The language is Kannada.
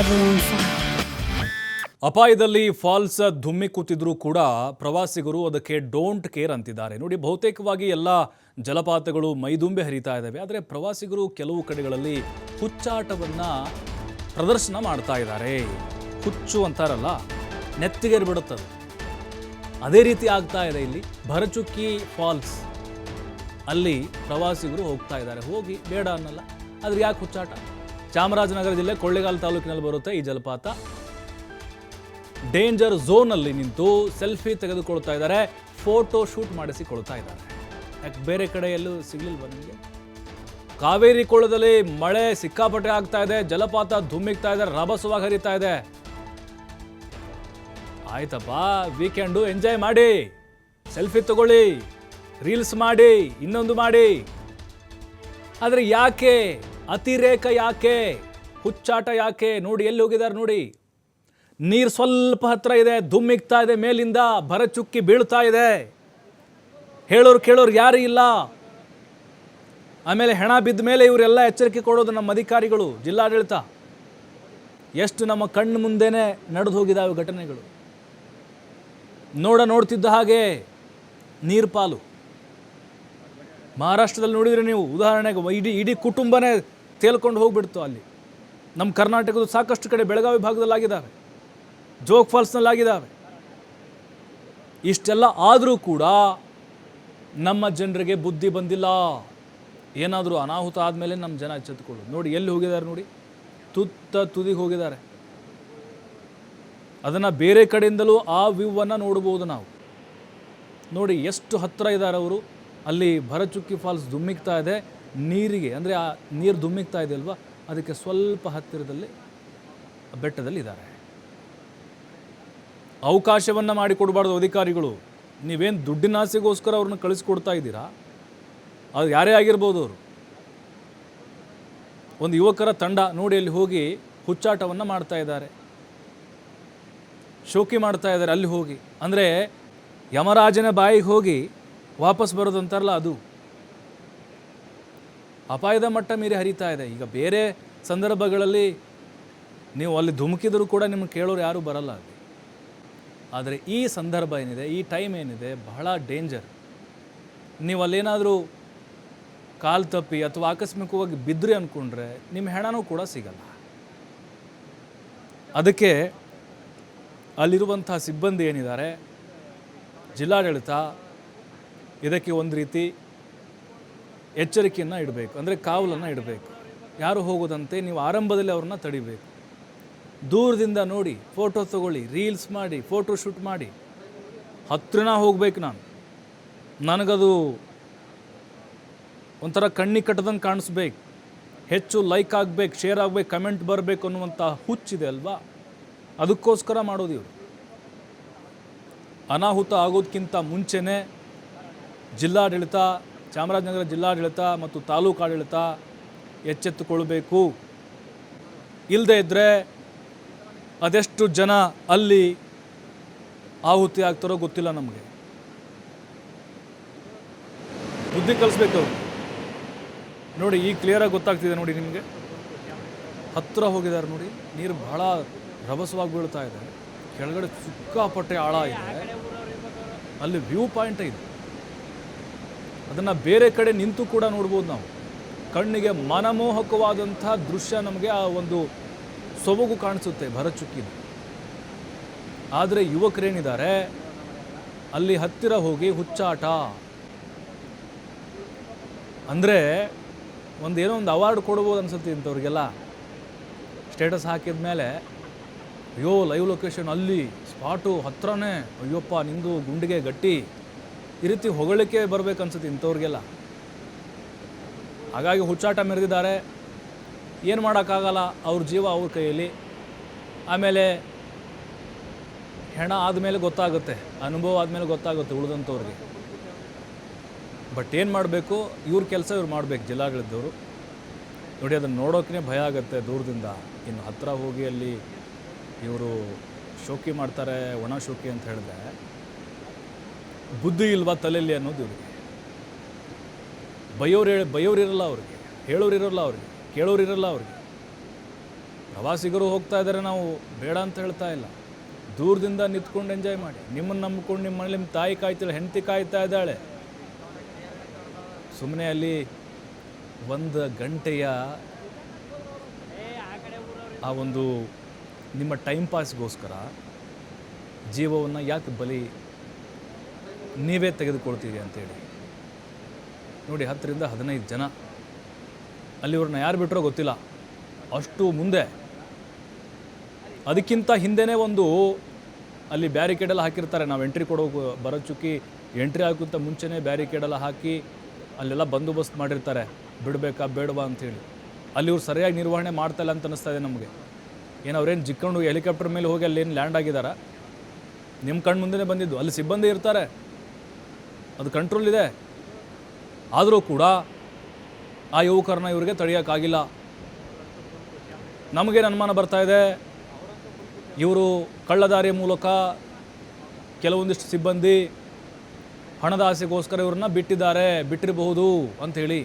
Babylon 5. ಅಪಾಯದಲ್ಲಿ ಫಾಲ್ಸ್ ಧುಮ್ಮಿ ಕೂತಿದ್ರೂ ಕೂಡ ಪ್ರವಾಸಿಗರು ಅದಕ್ಕೆ ಡೋಂಟ್ ಕೇರ್ ಅಂತಿದ್ದಾರೆ. ನೋಡಿ, ಬಹುತೇಕವಾಗಿ ಎಲ್ಲ ಜಲಪಾತಗಳು ಮೈದುಂಬೆ ಹರಿತಾ ಇದ್ದಾವೆ. ಆದರೆ ಪ್ರವಾಸಿಗರು ಕೆಲವು ಕಡೆಗಳಲ್ಲಿ ಹುಚ್ಚಾಟವನ್ನು ಪ್ರದರ್ಶನ ಮಾಡ್ತಾ ಇದ್ದಾರೆ. ಹುಚ್ಚು ಅಂತಾರಲ್ಲ, ನೆತ್ತಿಗೇರಿ ಬಿಡುತ್ತದೆ. ಅದೇ ರೀತಿ ಆಗ್ತಾ ಇದೆ ಇಲ್ಲಿ ಭರಚುಕ್ಕಿ ಫಾಲ್ಸ್. ಅಲ್ಲಿ ಪ್ರವಾಸಿಗರು ಹೋಗ್ತಾ ಇದ್ದಾರೆ. ಹೋಗಿ ಬೇಡ ಅನ್ನಲ್ಲ, ಆದರೆ ಯಾಕೆ ಹುಚ್ಚಾಟ? ಚಾಮರಾಜನಗರ ಜಿಲ್ಲೆ ಕೊಳ್ಳೇಗಾಲ ತಾಲೂಕಿನಲ್ಲಿ ಬರುತ್ತೆ ಈ ಜಲಪಾತ. ಡೇಂಜರ್ ಝೋನಲ್ಲಿ ನಿಂತು ಸೆಲ್ಫಿ ತೆಗೆದುಕೊಳ್ತಾ ಇದ್ದಾರೆ, ಫೋಟೋ ಶೂಟ್ ಮಾಡಿಸಿಕೊಳ್ತಾ ಇದ್ದಾರೆ. ಯಾಕೆ ಬೇರೆ ಕಡೆ ಎಲ್ಲೂ ಸಿಗಲಿಲ್ವ ನಿಮಗೆ? ಕಾವೇರಿ ಕೊಳ್ಳದಲ್ಲಿ ಮಳೆ ಸಿಕ್ಕಾಪಟ್ಟೆ ಆಗ್ತಾ ಇದೆ, ಜಲಪಾತ ಧುಮ್ಮಿಕ್ತಾ ಇದೆ, ರಭಸವಾಗಿ ಹರಿತಾ ಇದೆ. ಆಯ್ತಪ್ಪ, ವೀಕೆಂಡು ಎಂಜಾಯ್ ಮಾಡಿ, ಸೆಲ್ಫಿ ತಗೊಳ್ಳಿ, ರೀಲ್ಸ್ ಮಾಡಿ, ಇನ್ನೊಂದು ಮಾಡಿ. ಆದರೆ ಯಾಕೆ ಅತಿರೇಕ? ಯಾಕೆ ಹುಚ್ಚಾಟ? ಯಾಕೆ? ನೋಡಿ ಎಲ್ಲಿ ಹೋಗಿದ್ದಾರೆ ನೋಡಿ. ನೀರು ಸ್ವಲ್ಪ ಹತ್ರ ಇದೆ, ಧುಮ್ಮಿಕ್ತಾ ಇದೆ, ಮೇಲಿಂದ ಭರಚುಕ್ಕಿ ಬೀಳ್ತಾ ಇದೆ. ಹೇಳೋರು ಕೇಳೋರು ಯಾರು ಇಲ್ಲ. ಆಮೇಲೆ ಹೆಣ ಬಿದ್ದ ಮೇಲೆ ಇವರೆಲ್ಲ ಎಚ್ಚರಿಕೆ ಕೊಡೋದು ನಮ್ಮ ಅಧಿಕಾರಿಗಳು, ಜಿಲ್ಲಾಡಳಿತ. ಎಷ್ಟು ನಮ್ಮ ಕಣ್ಣು ಮುಂದೆನೇ ನಡೆದು ಹೋಗಿದ್ದಾವೆ ಘಟನೆಗಳು. ನೋಡ್ತಿದ್ದ ಹಾಗೆ ನೀರು ಪಾಲು. ಮಹಾರಾಷ್ಟ್ರದಲ್ಲಿ ನೋಡಿದರೆ ನೀವು, ಉದಾಹರಣೆಗೆ ಇಡೀ ಕುಟುಂಬನೇ ತೇಲ್ಕೊಂಡು ಹೋಗ್ಬಿಡ್ತು ಅಲ್ಲಿ. ನಮ್ಮ ಕರ್ನಾಟಕದ ಸಾಕಷ್ಟು ಕಡೆ ಬೆಳಗಾವಿ ಭಾಗದಲ್ಲಿ ಆಗಿದ್ದಾವೆ, ಜೋಗ್ ಫಾಲ್ಸ್ನಲ್ಲಿ ಆಗಿದ್ದಾವೆ. ಇಷ್ಟೆಲ್ಲ ಆದರೂ ಕೂಡ ನಮ್ಮ ಜನರಿಗೆ ಬುದ್ಧಿ ಬಂದಿಲ್ಲ. ಏನಾದರೂ ಅನಾಹುತ ಆದಮೇಲೆ ನಮ್ಮ ಜನ ಎಚ್ಚೆತ್ತುಕೊಳ್ಳೋದು. ನೋಡಿ ಎಲ್ಲಿ ಹೋಗಿದ್ದಾರೆ ನೋಡಿ, ತುದಿಗೆ ಹೋಗಿದ್ದಾರೆ. ಅದನ್ನು ಬೇರೆ ಕಡೆಯಿಂದಲೂ ಆ ವ್ಯೂವನ್ನು ನೋಡ್ಬೋದು ನಾವು. ನೋಡಿ ಎಷ್ಟು ಹತ್ತಿರ ಇದ್ದಾರೆ ಅವರು. ಅಲ್ಲಿ ಭರಚುಕ್ಕಿ ಫಾಲ್ಸ್ ಧುಮ್ಮಿಕ್ತಾ ಇದೆ ನೀರಿಗೆ, ಅಂದರೆ ಆ ನೀರು ಧುಮ್ಮಿಕ್ತಾ ಇದೆ ಅಲ್ವಾ, ಅದಕ್ಕೆ ಸ್ವಲ್ಪ ಹತ್ತಿರದಲ್ಲಿ ಬೆಟ್ಟದಲ್ಲಿ ಇದ್ದಾರೆ. ಅವಕಾಶವನ್ನು ಮಾಡಿಕೊಡಬಾರ್ದು ಅಧಿಕಾರಿಗಳು. ನೀವೇನು ದುಡ್ಡಿನ ಆಸೆಗೋಸ್ಕರ ಅವ್ರನ್ನ ಕಳಿಸ್ಕೊಡ್ತಾ ಇದ್ದೀರಾ? ಅದು ಯಾರೇ ಆಗಿರ್ಬೋದು ಅವರು. ಒಂದು ಯುವಕರ ತಂಡ ನೋಡಿ ಅಲ್ಲಿ ಹೋಗಿ ಹುಚ್ಚಾಟವನ್ನು ಮಾಡ್ತಾ ಇದ್ದಾರೆ, ಶೋಕಿ ಮಾಡ್ತಾ ಇದ್ದಾರೆ ಅಲ್ಲಿ ಹೋಗಿ. ಅಂದರೆ ಯಮರಾಜನ ಬಾಯಿಗೆ ಹೋಗಿ ವಾಪಸ್ ಬರೋದು ಅಂತಾರಲ್ಲ, ಅದು ಅಪಾಯದ ಮಟ್ಟ ಮೀರಿ ಹರಿತಾ ಇದೆ. ಈಗ ಬೇರೆ ಸಂದರ್ಭಗಳಲ್ಲಿ ನೀವು ಅಲ್ಲಿ ಧುಮುಕಿದರೂ ಕೂಡ ನಿಮ್ಗೆ ಕೇಳೋರು ಯಾರೂ ಬರಲ್ಲ ಅಲ್ಲಿ. ಆದರೆ ಈ ಸಂದರ್ಭ ಏನಿದೆ, ಈ ಟೈಮ್ ಏನಿದೆ, ಬಹಳ ಡೇಂಜರ್. ನೀವು ಅಲ್ಲೇನಾದರೂ ಕಾಲು ತಪ್ಪಿ ಅಥವಾ ಆಕಸ್ಮಿಕವಾಗಿ ಬಿದ್ದರೆ ಅಂದ್ಕೊಂಡ್ರೆ ನಿಮ್ಮ ಹೆಣನೂ ಕೂಡ ಸಿಗಲ್ಲ. ಅದಕ್ಕೆ ಅಲ್ಲಿರುವಂಥ ಸಿಬ್ಬಂದಿ ಏನಿದ್ದಾರೆ, ಜಿಲ್ಲಾಡಳಿತ ಇದಕ್ಕೆ ಒಂದು ರೀತಿ ಎಚ್ಚರಿಕೆಯನ್ನು ಇಡಬೇಕು, ಅಂದರೆ ಕಾವಲನ್ನು ಇಡಬೇಕು. ಯಾರು ಹೋಗೋದಂತೆ ನೀವು ಆರಂಭದಲ್ಲಿ ಅವ್ರನ್ನ ತಡಿಬೇಕು. ದೂರದಿಂದ ನೋಡಿ, ಫೋಟೋ ತಗೊಳ್ಳಿ, ರೀಲ್ಸ್ ಮಾಡಿ, ಫೋಟೋ ಶೂಟ್ ಮಾಡಿ. ಹತ್ರನ ಹೋಗ್ಬೇಕು ನನಗದು ಒಂಥರ ಕಣ್ಣಿಗೆ ಕಟ್ಟದಂಗೆ ಕಾಣಿಸ್ಬೇಕು, ಹೆಚ್ಚು ಲೈಕ್ ಆಗಬೇಕು, ಶೇರ್ ಆಗಬೇಕು, ಕಮೆಂಟ್ ಬರಬೇಕು ಅನ್ನುವಂಥ ಹುಚ್ಚಿದೆ ಅಲ್ವಾ, ಅದಕ್ಕೋಸ್ಕರ ಮಾಡೋದು ಇವರು. ಅನಾಹುತ ಆಗೋದಕ್ಕಿಂತ ಮುಂಚೆನೇ ಜಿಲ್ಲಾಡಳಿತ, ಚಾಮರಾಜನಗರ ಜಿಲ್ಲಾಡಳಿತ ಮತ್ತು ತಾಲೂಕು ಆಡಳಿತ ಎಚ್ಚೆತ್ತುಕೊಳ್ಬೇಕು. ಇಲ್ಲದೇ ಇದ್ದರೆ ಅದೆಷ್ಟು ಜನ ಅಲ್ಲಿ ಆಹುತಿ ಆಗ್ತಾರೋ ಗೊತ್ತಿಲ್ಲ ನಮಗೆ. ಬುದ್ಧಿ ಕಲಿಸ್ಬೇಕು ಅವರು. ನೋಡಿ ಈಗ ಕ್ಲಿಯರಾಗಿ ಗೊತ್ತಾಗ್ತಿದೆ ನೋಡಿ ನಿಮಗೆ. ಹತ್ತಿರ ಹೋಗಿದ್ದಾರೆ ನೋಡಿ, ನೀರು ಬಹಳ ರಭಸವಾಗಿ ಬೀಳ್ತಾ ಇದೆ. ಕೆಳಗಡೆ ಸಿಕ್ಕಾಪಟ್ಟೆ ಆಳ ಇದೆ. ಅಲ್ಲಿ ವ್ಯೂ ಪಾಯಿಂಟ್ ಇದೆ, ಅದನ್ನು ಬೇರೆ ಕಡೆ ನಿಂತು ಕೂಡ ನೋಡ್ಬೋದು ನಾವು. ಕಣ್ಣಿಗೆ ಮನಮೋಹಕವಾದಂಥ ದೃಶ್ಯ ನಮಗೆ ಆ ಒಂದು ಸೊಬಗು ಕಾಣಿಸುತ್ತೆ ಭರಚುಕ್ಕಿದು. ಆದರೆ ಯುವಕರೇನಿದ್ದಾರೆ ಅಲ್ಲಿ ಹತ್ತಿರ ಹೋಗಿ ಹುಚ್ಚಾಟ. ಅಂದರೆ ಏನೋ ಒಂದು ಅವಾರ್ಡ್ ಕೊಡ್ಬೋದು ಅನ್ಸುತ್ತೆ ಇಂಥವ್ರಿಗೆಲ್ಲ. ಸ್ಟೇಟಸ್ ಹಾಕಿದ ಮೇಲೆ ಅಯ್ಯೋ ಲೈವ್ ಲೊಕೇಶನ್ ಅಲ್ಲಿ ಸ್ಪಾಟು ಹತ್ರನೇ, ಅಯ್ಯಪ್ಪ ನಿಂದು ಗುಂಡಿಗೆ ಗಟ್ಟಿ, ಈ ರೀತಿ ಹೊಗಳಿಕೆ ಬರಬೇಕನ್ಸುತ್ತೆ ಇಂಥವ್ರಿಗೆಲ್ಲ. ಹಾಗಾಗಿ ಹುಚ್ಚಾಟ ಮೆರೆದಿದ್ದಾರೆ. ಏನು ಮಾಡೋಕ್ಕಾಗಲ್ಲ, ಅವ್ರ ಜೀವ ಅವ್ರ ಕೈಯಲ್ಲಿ. ಆಮೇಲೆ ಹೆಣ ಆದಮೇಲೆ ಗೊತ್ತಾಗುತ್ತೆ, ಅನುಭವ ಆದಮೇಲೆ ಗೊತ್ತಾಗುತ್ತೆ ಉಳಿದಂಥವ್ರಿಗೆ. ಬಟ್ ಏನು ಮಾಡಬೇಕು, ಇವ್ರ ಕೆಲಸ ಇವ್ರು ಮಾಡಬೇಕು, ಜಿಲ್ಲಾಡಳಿತದವರು. ನೋಡಿ ಅದನ್ನು ನೋಡೋಕೆ ಭಯ ಆಗುತ್ತೆ ದೂರದಿಂದ. ಇನ್ನು ಹತ್ತಿರ ಹೋಗಿ ಅಲ್ಲಿ ಇವರು ಶೋಕಿ ಮಾಡ್ತಾರೆ, ಒಣ ಶೋಕಿ ಅಂತ ಹೇಳಿದ್ರೆ ಬುದ್ಧಿ ಇಲ್ವಾ ತಲೆಯಲ್ಲಿ ಅನ್ನೋದು ಇವ್ರಿಗೆ. ಬೈಯೋರಿರಲ್ಲ ಅವ್ರಿಗೆ, ಹೇಳೋರಿರಲ್ಲ ಅವ್ರಿಗೆ, ಕೇಳೋರಿರಲ್ಲ ಅವ್ರಿಗೆ. ಪ್ರವಾಸಿಗರು ಹೋಗ್ತಾ ಇದ್ದಾರೆ, ನಾವು ಬೇಡ ಅಂತ ಹೇಳ್ತಾ ಇಲ್ಲ. ದೂರದಿಂದ ನಿಂತ್ಕೊಂಡು ಎಂಜಾಯ್ ಮಾಡಿ. ನಿಮ್ಮನ್ನು ನಂಬ್ಕೊಂಡು ನಿಮ್ಮ ಮನೇಲಿ ನಿಮ್ಮ ತಾಯಿ ಕಾಯ್ತಾಳೆ, ಹೆಂಡತಿ ಕಾಯ್ತಾ ಇದ್ದಾಳೆ. ಸುಮ್ಮನೆ ಅಲ್ಲಿ 1 ಗಂಟೆಯ ಆ ಒಂದು ನಿಮ್ಮ ಟೈಮ್ ಪಾಸ್ಗೋಸ್ಕರ ಜೀವವನ್ನು ಯಾಕೆ ಬಲಿ ನೀವೇ ತೆಗೆದುಕೊಳ್ತೀರಿ ಅಂತೇಳಿ. ನೋಡಿ, 10 ರಿಂದ 15 ಜನ ಅಲ್ಲಿ ಇವ್ರನ್ನ ಯಾರು ಬಿಟ್ಟರೋ ಗೊತ್ತಿಲ್ಲ, ಅಷ್ಟು ಮುಂದೆ. ಅದಕ್ಕಿಂತ ಹಿಂದೆನೇ ಒಂದು ಅಲ್ಲಿ ಬ್ಯಾರಿಕೇಡೆಲ್ಲ ಹಾಕಿರ್ತಾರೆ. ನಾವು ಎಂಟ್ರಿ ಬರೋ ಚುಕ್ಕಿ ಎಂಟ್ರಿ ಹಾಕೋಕ್ಕಿಂತ ಮುಂಚೆನೇ ಬ್ಯಾರಿಕೇಡೆಲ್ಲ ಹಾಕಿ ಅಲ್ಲೆಲ್ಲ ಬಂದೋಬಸ್ತ್ ಮಾಡಿರ್ತಾರೆ, ಬಿಡಬೇಕಾ ಬೇಡವಾ ಅಂಥೇಳಿ. ಅಲ್ಲಿ ಇವ್ರು ಸರಿಯಾಗಿ ನಿರ್ವಹಣೆ ಮಾಡ್ತಾಯಿಲ್ಲ ಅಂತ ಅನ್ನಿಸ್ತಾ ಇದೆ ನಮಗೆ. ಏನು ಅವ್ರೇನು ಜಿಕ್ಕೊಂಡು ಹೆಲಿಕಾಪ್ಟರ್ ಮೇಲೆ ಹೋಗಿ ಅಲ್ಲೇನು ಲ್ಯಾಂಡ್ ಆಗಿದ್ದಾರಾ? ನಿಮ್ಮ ಕಣ್ಣು ಮುಂದೆನೇ ಬಂದಿದ್ದು. ಅಲ್ಲಿ ಸಿಬ್ಬಂದಿ ಇರ್ತಾರೆ, ಅದು ಕಂಟ್ರೋಲ್ ಇದೆ. ಆದರೂ ಕೂಡ ಆ ಯುವಕರನ್ನ ಇವರಿಗೆ ತಡೆಯೋಕ್ಕಾಗಿಲ್ಲ. ನಮಗೇನು ಅನುಮಾನ ಬರ್ತಾ ಇದೆ, ಇವರು ಕಳ್ಳದಾರಿಯ ಮೂಲಕ ಕೆಲವೊಂದಿಷ್ಟು ಸಿಬ್ಬಂದಿ ಹಣದ ಆಸೆಗೋಸ್ಕರ ಇವ್ರನ್ನ ಬಿಟ್ಟಿರಬಹುದು ಅಂಥೇಳಿ.